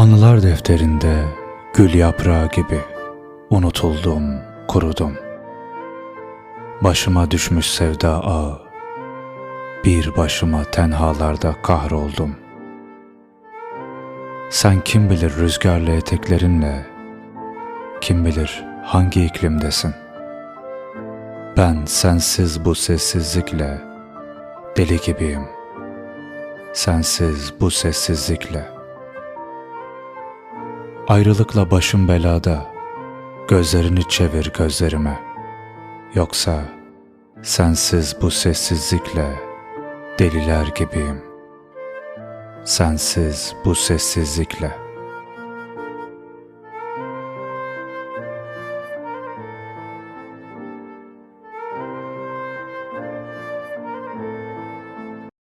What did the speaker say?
Anılar defterinde gül yaprağı gibi unutuldum, kurudum. Başıma düşmüş sevda ağı, bir başıma tenhalarda kahroldum. Sen kim bilir rüzgarlı eteklerinle, kim bilir hangi iklimdesin. Ben sensiz bu sessizlikle deli gibiyim, sensiz bu sessizlikle. Ayrılıkla başım belada, gözlerini çevir gözlerime. Yoksa sensiz bu sessizlikle deliler gibiyim, sensiz bu sessizlikle.